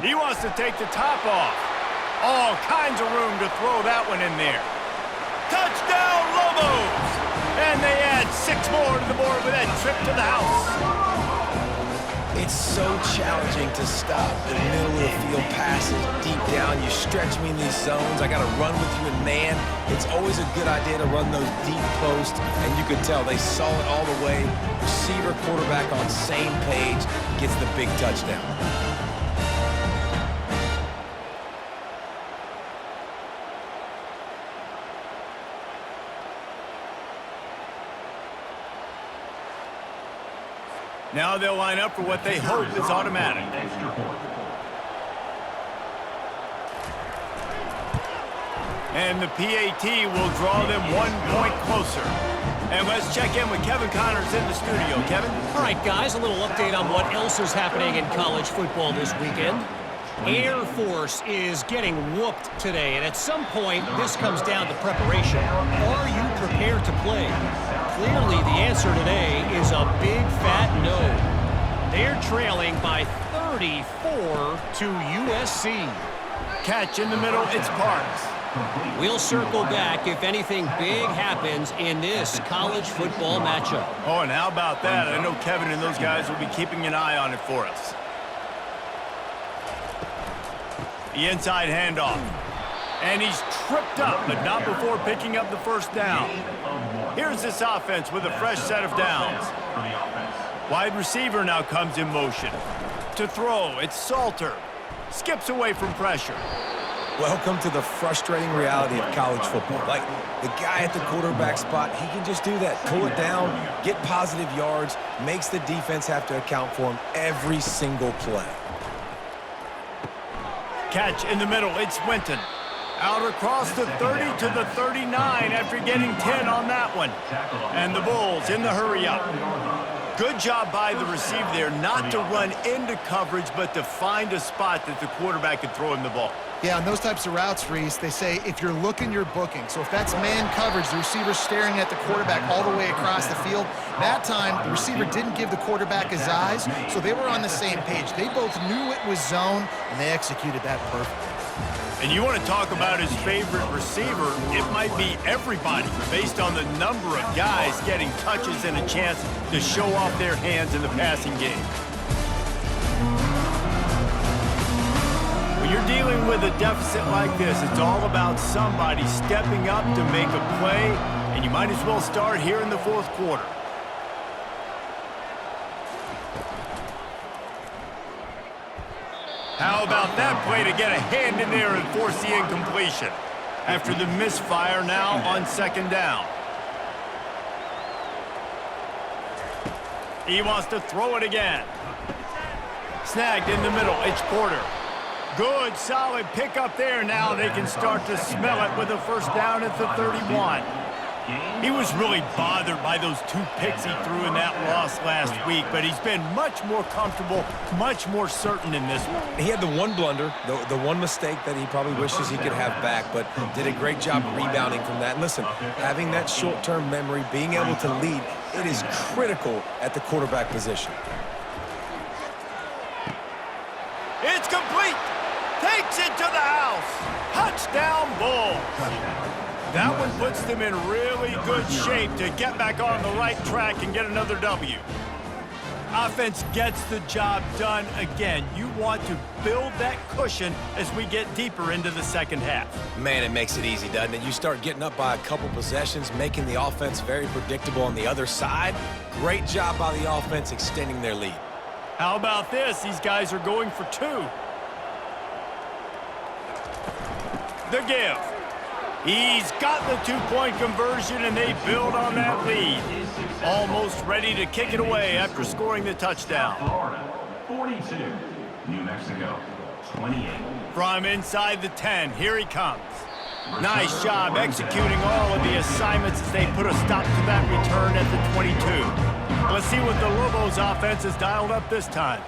He wants to take the top off. All kinds of room to throw that one in there. Touchdown, Lobos! And they add 6 more to the board with that trip to the house. It's so challenging to stop the middle of the field passes deep down. You stretch me in these zones. I got to run with you in man. It's always a good idea to run those deep posts, and you could tell they saw it all the way. Receiver, quarterback on same page, gets the big touchdown. Now they'll line up for what they hope is automatic. And the PAT will draw them 1 point closer. And let's check in with Kevin Connors in the studio. Kevin? All right, guys, a little update on what else is happening in college football this weekend. Air Force is getting whooped today, and at some point, this comes down to preparation. Are you prepared to play? Clearly, the answer today is a big fat no. They're trailing by 34 to USC. Catch in the middle, it's Parks. We'll circle back if anything big happens in this college football matchup. Oh, and how about that? I know Kevin and those guys will be keeping an eye on it for us. The inside handoff. And he's tripped up, but not before picking up the first down. Here's this offense with a fresh set of downs. Wide receiver now comes in motion. To throw, it's Salter. Skips away from pressure. Welcome to the frustrating reality of college football. Like, the guy at the quarterback spot, he can just do that. Pull it down, get positive yards, makes the defense have to account for him every single play. Catch in the middle, it's Winton. Out across the 30 to the 39 after getting 10 on that one. And the Bulls in the hurry-up. Good job by the receiver there not to run into coverage, but to find a spot that the quarterback could throw him the ball. Yeah, on those types of routes, Reese, they say if you're looking, you're booking. So if that's man coverage, the receiver's staring at the quarterback all the way across the field. That time, the receiver didn't give the quarterback his eyes, so they were on the same page. They both knew it was zone, and they executed that perfectly. And you want to talk about his favorite receiver, it might be everybody based on the number of guys getting touches and a chance to show off their hands in the passing game. dealing with a deficit like this, it's all about somebody stepping up to make a play, and you might as well start here in the fourth quarter. How about that play to get a hand in there and force the incompletion? After the misfire now on second down. He wants to throw it again. Snagged in the middle, it's Porter. Good, solid pickup there. Now they can start to smell it with a first down at the 31. He was really bothered by those 2 picks he threw in that loss last week, but he's been much more comfortable, much more certain in this one. He had the one blunder, the one mistake that he probably wishes he could have back, but did a great job rebounding from that. And listen, having that short-term memory, being able to lead, it is critical at the quarterback position. It's complete. Takes it to the house. Touchdown, Bulls. That one puts them in really good shape to get back on the right track and get another W. Offense gets the job done again. You want to build that cushion as we get deeper into the second half. Man, it makes it easy, doesn't it? You start getting up by a couple possessions, making the offense very predictable on the other side. Great job by the offense extending their lead. How about this? These guys are going for 2. The give. He's got the 2-point conversion, and they build on that lead. Almost ready to kick it away after scoring the touchdown. Florida, 42. New Mexico, 28. From inside the 10, here he comes. Nice job executing all of the assignments as they put a stop to that return at the 22. Let's see what the Lobos offense has dialed up this time.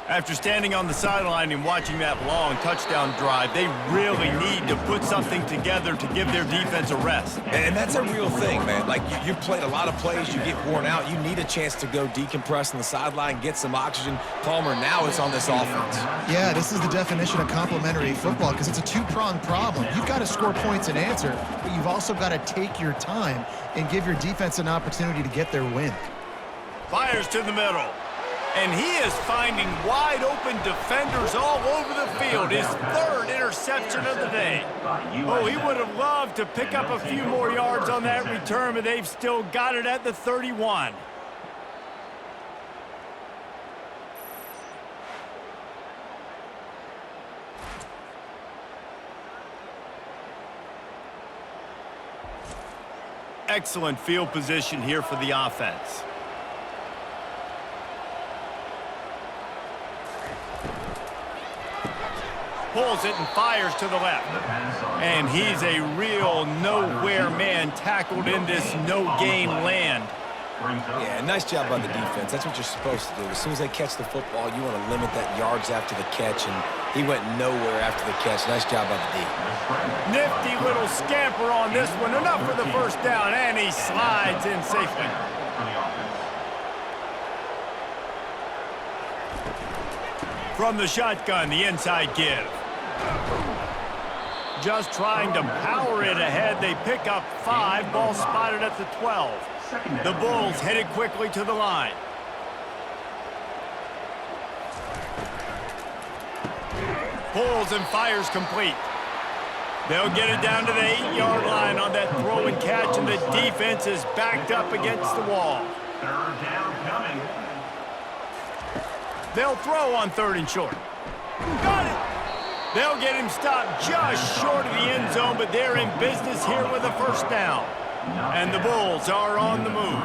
After standing on the sideline and watching that long touchdown drive, they really need to put something together to give their defense a rest. And that's a real thing, man. Like, you played a lot of plays, you get worn out. You need a chance to go decompress on the sideline, get some oxygen. Palmer, now it's on this offense. Yeah, this is the definition of complementary football because it's a 2-pronged problem. You've got to score points and answer, but you've also got to take your time and give your defense an opportunity to get their win. Fires to the middle. And he is finding wide-open defenders all over the field. His 3rd interception of the day. Oh, he would have loved to pick up a few more yards on that return, but they've still got it at the 31. Excellent field position here for the offense. Pulls it and fires to the left. And he's a real nowhere man tackled in this no-gain land. Yeah, nice job by the defense. That's what you're supposed to do. As soon as they catch the football, you want to limit that yards after the catch, and he went nowhere after the catch. Nice job by the D. Nifty little scamper on this one. Enough for the first down, and he slides in safely. From the shotgun, the inside give. Just trying to power it ahead. They pick up 5. Ball spotted at the 12. The Bulls headed quickly to the line. Pulls and fires complete. They'll get it down to the 8-yard line on that throw and catch, and the defense is backed up against the wall. 3rd down coming. They'll throw on 3rd and short. Got it! They'll get him stopped just short of the end zone, but they're in business here with a first down. And the Bulls are on the move.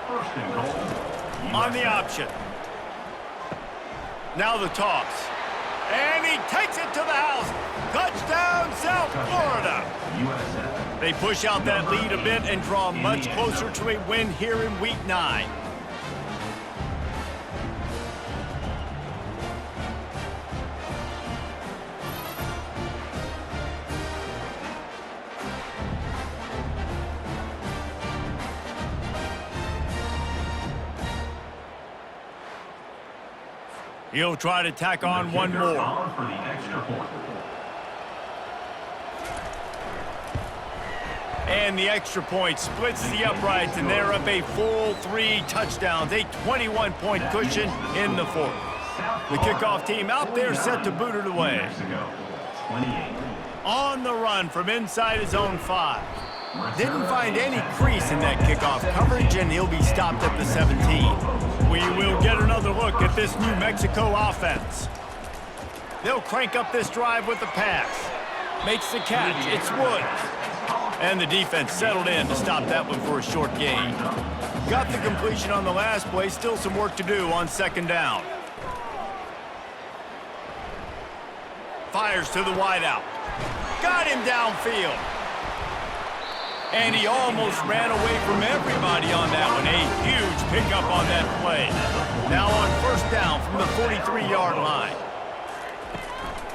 1st and goal. On the option. Now the toss. And he takes it to the house. Touchdown, South Florida. USF. They push out that lead a bit and draw much closer to a win here in Week 9. He'll try to tack on one more. For the extra point. And the extra point splits the uprights, and they're up a full 3 touchdowns, a 21-point cushion in the 4th. The kickoff team out there set to boot it away. New Mexico, 28. On the run from inside his own 5. Didn't find any crease in that kickoff coverage, and he'll be stopped at the 17. We will get another look at this New Mexico offense. They'll crank up this drive with the pass. Makes the catch. It's Woods. And the defense settled in to stop that one for a short gain. Got the completion on the last play. Still some work to do on second down. Fires to the wideout. Got him downfield. And he almost ran away from everybody on that one. A huge pickup on that play. Now on first down from the 43-yard line.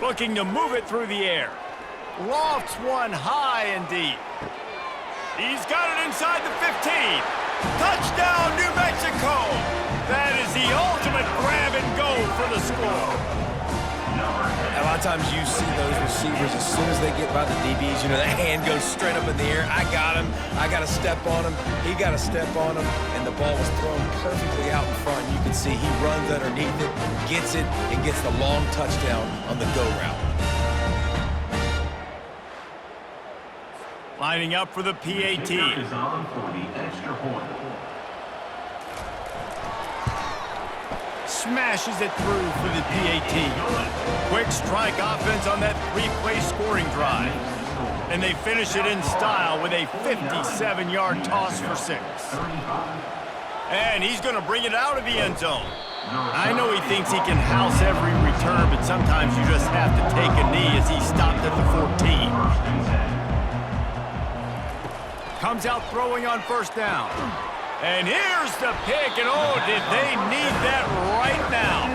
Looking to move it through the air. Lofts one high and deep. He's got it inside the 15. Touchdown, New Mexico! That is the ultimate grab and go for the score. A lot of times you see those receivers, as soon as they get by the DBs, you know, that hand goes straight up in the air. I got him. I got to step on him. He got to step on him. And the ball was thrown perfectly out in front. You can see he runs underneath it, gets it, and gets the long touchdown on the go route. Lining up for the PAT. Is on for the extra point. Smashes it through for the PAT. Quick strike offense on that 3-play scoring drive. And they finish it in style with a 57-yard toss for 6. And he's going to bring it out of the end zone. I know he thinks he can house every return, but sometimes you just have to take a knee as he stopped at the 14. Comes out throwing on first down. And here's the pick, and oh, did they need that right now.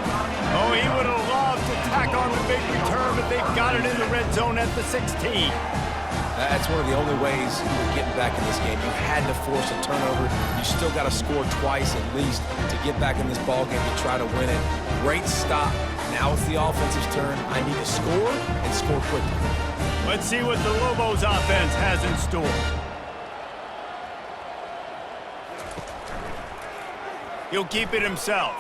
Oh, he would have loved to tack on the big return, but they've got it in the red zone at the 16. That's one of the only ways you were getting back in this game. You had to force a turnover. You still got to score twice at least to get back in this ball game to try to win it. Great stop. Now it's the offensive's turn. I need to score and score quickly. Let's see what the Lobos offense has in store. He'll keep it himself.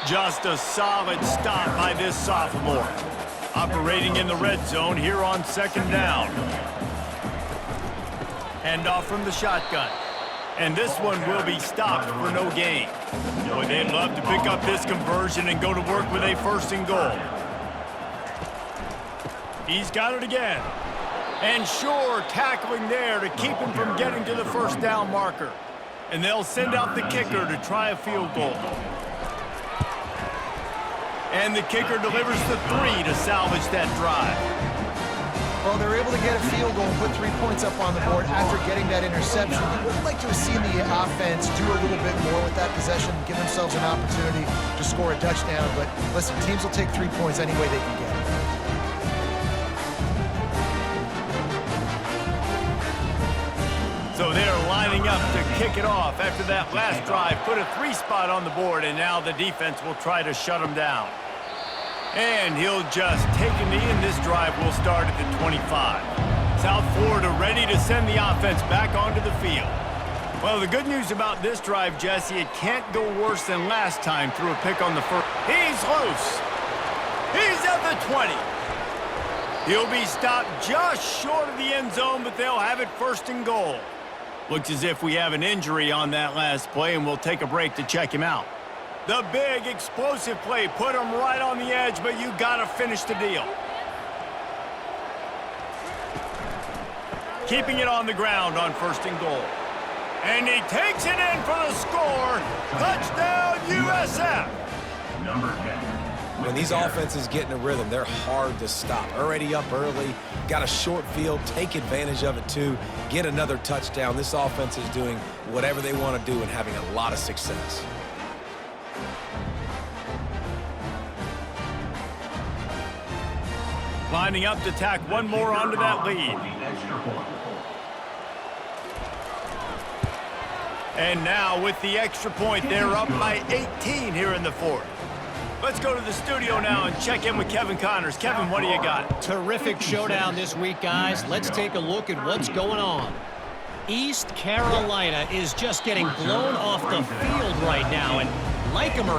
Just a solid stop by this sophomore. Operating in the red zone here on second down. Hand off from the shotgun. And this one will be stopped for no gain. Boy, they'd love to pick up this conversion and go to work with a 1st and goal. He's got it again. And sure, tackling there to keep him from getting to the first down marker. And they'll send out the kicker to try a field goal. And the kicker delivers the 3 to salvage that drive. Well, they're able to get a field goal and put 3 points up on the board after getting that interception. You would like to have seen the offense do a little bit more with that possession, give themselves an opportunity to score a touchdown. But listen, teams will take 3 points any way they can get it. So they're lining up to kick it off after that last drive. Put a 3 spot on the board, and now the defense will try to shut them down. And he'll just take a knee, and this drive will start at the 25. South Florida ready to send the offense back onto the field. Well, the good news about this drive, Jesse, it can't go worse than last time through a pick on the first. He's loose. He's at the 20. He'll be stopped just short of the end zone, but they'll have it 1st and goal. Looks as if we have an injury on that last play, and we'll take a break to check him out. The big explosive play put him right on the edge, but you got to finish the deal. Keeping it on the ground on 1st and goal. And he takes it in for the score. Touchdown, USF. Number 10. When these offenses get in a rhythm, they're hard to stop. Already up early, got a short field, take advantage of it too, get another touchdown. This offense is doing whatever they want to do and having a lot of success. Lining up to tack one more onto that lead. And now with the extra point, they're up by 18 here in the 4th. Let's go to the studio now and check in with Kevin Connors. Kevin, what do you got? Terrific showdown this week, guys. Let's take a look at what's going on. East Carolina is just getting blown off the field right now, and like 'em or